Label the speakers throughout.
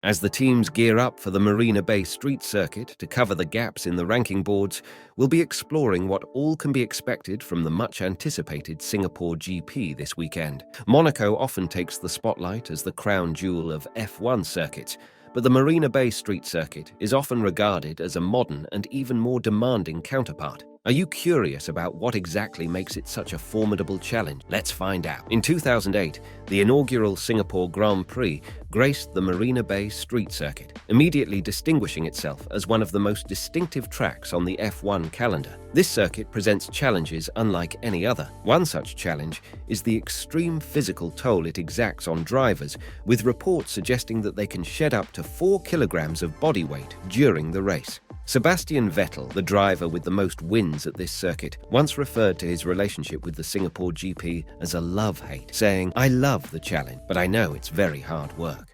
Speaker 1: As the teams gear up for the Marina Bay street circuit to cover the gaps in the ranking boards, we'll be exploring what all can be expected from the much-anticipated Singapore GP this weekend. Monaco often takes the spotlight as the crown jewel of F1 circuits, but the Marina Bay street circuit is often regarded as a modern and even more demanding counterpart. Are you curious about what exactly makes it such a formidable challenge? Let's find out. In 2008, the inaugural Singapore Grand Prix graced the Marina Bay street circuit, immediately distinguishing itself as one of the most distinctive tracks on the F1 calendar. This circuit presents challenges unlike any other. One such challenge is the extreme physical toll it exacts on drivers, with reports suggesting that they can shed up to 4 kilograms of body weight during the race. Sebastian Vettel, the driver with the most wins at this circuit, once referred to his relationship with the Singapore GP as a love-hate, saying, "I love the challenge, but I know it's very hard work."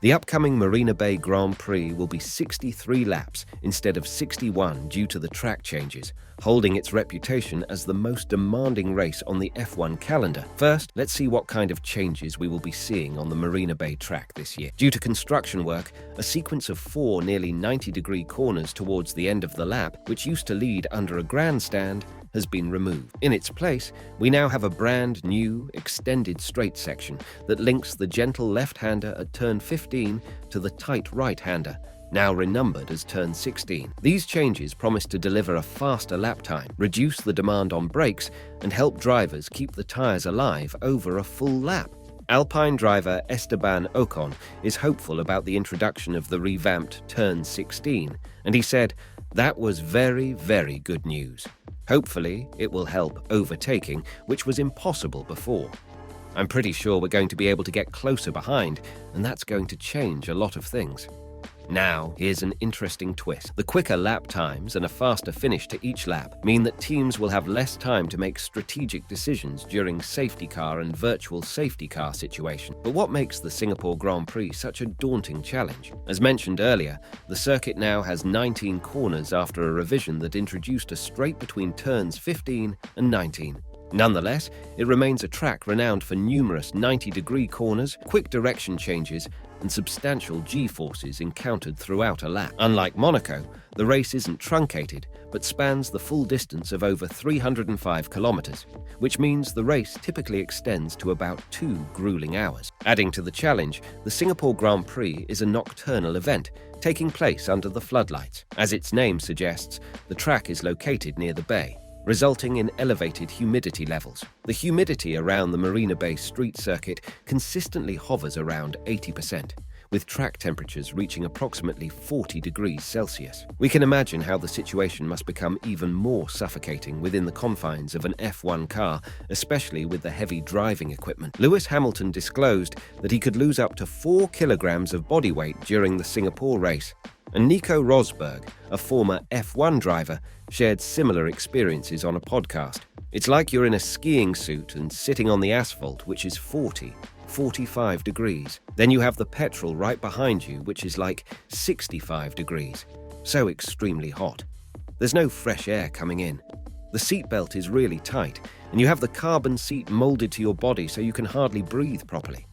Speaker 1: The upcoming Marina Bay Grand Prix will be 63 laps instead of 61 due to the track changes, holding its reputation as the most demanding race on the F1 calendar. First, let's see what kind of changes we will be seeing on the Marina Bay track this year. Due to construction work, a sequence of 4 nearly 90-degree corners towards the end of the lap, which used to lead under a grandstand, has been removed. In its place, we now have a brand new, extended straight section that links the gentle left-hander at turn 15 to the tight right-hander, now renumbered as turn 16. These changes promise to deliver a faster lap time, reduce the demand on brakes, and help drivers keep the tyres alive over a full lap. Alpine driver Esteban Ocon is hopeful about the introduction of the revamped turn 16, and he said, "That was very, very good news. Hopefully, it will help overtaking, which was impossible before. I'm pretty sure we're going to be able to get closer behind, and that's going to change a lot of things." Now, here's an interesting twist. The quicker lap times and a faster finish to each lap mean that teams will have less time to make strategic decisions during safety car and virtual safety car situations. But what makes the Singapore Grand Prix such a daunting challenge? As mentioned earlier, the circuit now has 19 corners after a revision that introduced a straight between turns 15 and 19. Nonetheless, it remains a track renowned for numerous 90-degree corners, quick direction changes, and substantial G-forces encountered throughout a lap. Unlike Monaco, the race isn't truncated, but spans the full distance of over 305 kilometers, which means the race typically extends to about 2 grueling hours. Adding to the challenge, the Singapore Grand Prix is a nocturnal event, taking place under the floodlights. As its name suggests, the track is located near the bay, resulting in elevated humidity levels. The humidity around the Marina Bay street circuit consistently hovers around 80%, with track temperatures reaching approximately 40 degrees Celsius. We can imagine how the situation must become even more suffocating within the confines of an F1 car, especially with the heavy driving equipment. Lewis Hamilton disclosed that he could lose up to 4 kilograms of body weight during the Singapore race. And Nico Rosberg, a former F1 driver, shared similar experiences on a podcast. It's like you're in a skiing suit and sitting on the asphalt, which is 45 degrees. Then you have the petrol right behind you, which is like 65 degrees. So extremely hot. There's no fresh air coming in. The seatbelt is really tight, and you have the carbon seat molded to your body so you can hardly breathe properly.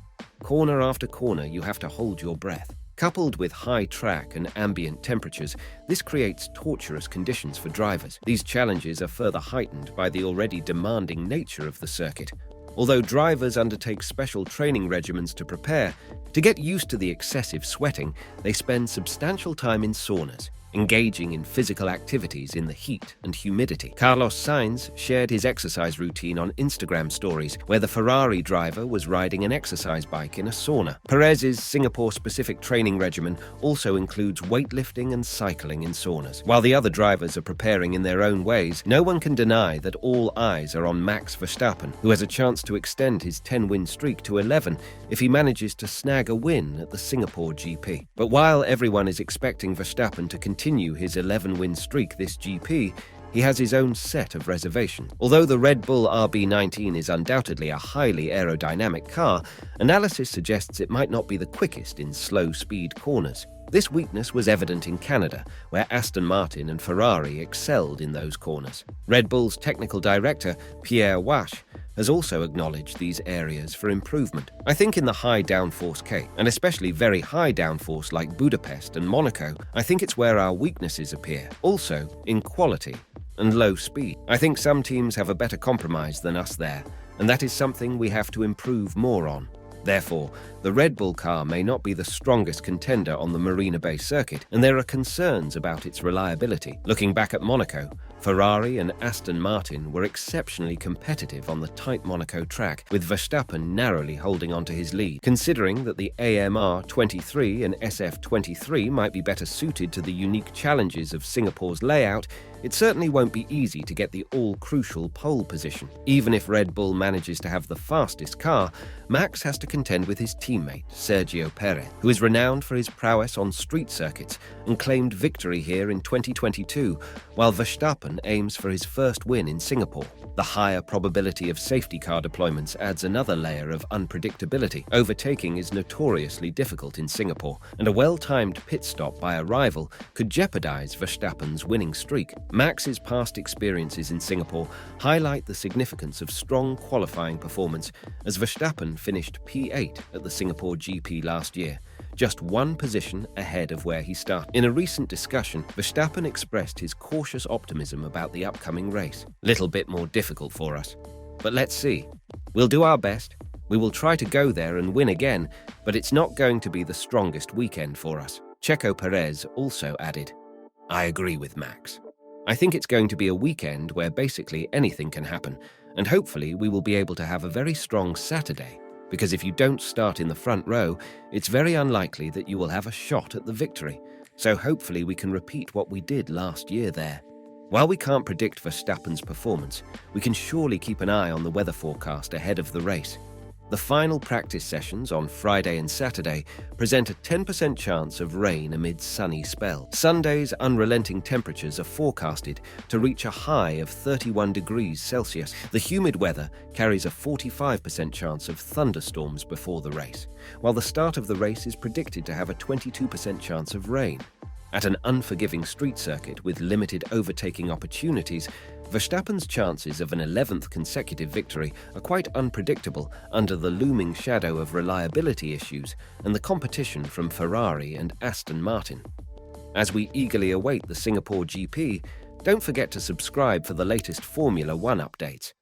Speaker 1: Corner after corner, you have to hold your breath. Coupled with high track and ambient temperatures, this creates torturous conditions for drivers. These challenges are further heightened by the already demanding nature of the circuit. Although drivers undertake special training regimens to prepare, to get used to the excessive sweating, they spend substantial time in saunas, engaging in physical activities in the heat and humidity. Carlos Sainz shared his exercise routine on Instagram stories, where the Ferrari driver was riding an exercise bike in a sauna. Perez's Singapore-specific training regimen also includes weightlifting and cycling in saunas. While the other drivers are preparing in their own ways, no one can deny that all eyes are on Max Verstappen, who has a chance to extend his 10-win streak to 11 if he manages to snag a win at the Singapore GP. But while everyone is expecting Verstappen to continue his 11-win streak this GP, he has his own set of reservations. Although the Red Bull RB19 is undoubtedly a highly aerodynamic car, analysis suggests it might not be the quickest in slow-speed corners. This weakness was evident in Canada, where Aston Martin and Ferrari excelled in those corners. Red Bull's technical director, Pierre Wache, has also acknowledged these areas for improvement. I think in the high downforce case, and especially very high downforce like Budapest and Monaco, I think it's where our weaknesses appear. Also, in quality and low speed. I think some teams have a better compromise than us there, and that is something we have to improve more on. Therefore, the Red Bull car may not be the strongest contender on the Marina Bay circuit, and there are concerns about its reliability. Looking back at Monaco, Ferrari and Aston Martin were exceptionally competitive on the tight Monaco track, with Verstappen narrowly holding onto his lead. Considering that the AMR 23 and SF 23 might be better suited to the unique challenges of Singapore's layout, it certainly won't be easy to get the all-crucial pole position. Even if Red Bull manages to have the fastest car, Max has to contend with his teammate, Sergio Perez, who is renowned for his prowess on street circuits and claimed victory here in 2022, while Verstappen aims for his first win in Singapore. The higher probability of safety car deployments adds another layer of unpredictability. Overtaking is notoriously difficult in Singapore, and a well-timed pit stop by a rival could jeopardize Verstappen's winning streak. Max's past experiences in Singapore highlight the significance of strong qualifying performance, as Verstappen finished P8 at the Singapore GP last year, just one position ahead of where he started. In a recent discussion, Verstappen expressed his cautious optimism about the upcoming race. Little bit more difficult for us, but let's see. We'll do our best. We will try to go there and win again, but it's not going to be the strongest weekend for us. Checo Perez also added, "I agree with Max. I think it's going to be a weekend where basically anything can happen, and hopefully we will be able to have a very strong Saturday, because if you don't start in the front row, it's very unlikely that you will have a shot at the victory. So hopefully we can repeat what we did last year there." While we can't predict Verstappen's performance, we can surely keep an eye on the weather forecast ahead of the race. The final practice sessions on Friday and Saturday present a 10% chance of rain amid sunny spells. Sunday's unrelenting temperatures are forecasted to reach a high of 31 degrees Celsius. The humid weather carries a 45% chance of thunderstorms before the race, while the start of the race is predicted to have a 22% chance of rain. At an unforgiving street circuit with limited overtaking opportunities, Verstappen's chances of an 11th consecutive victory are quite unpredictable under the looming shadow of reliability issues and the competition from Ferrari and Aston Martin. As we eagerly await the Singapore GP, don't forget to subscribe for the latest Formula One updates.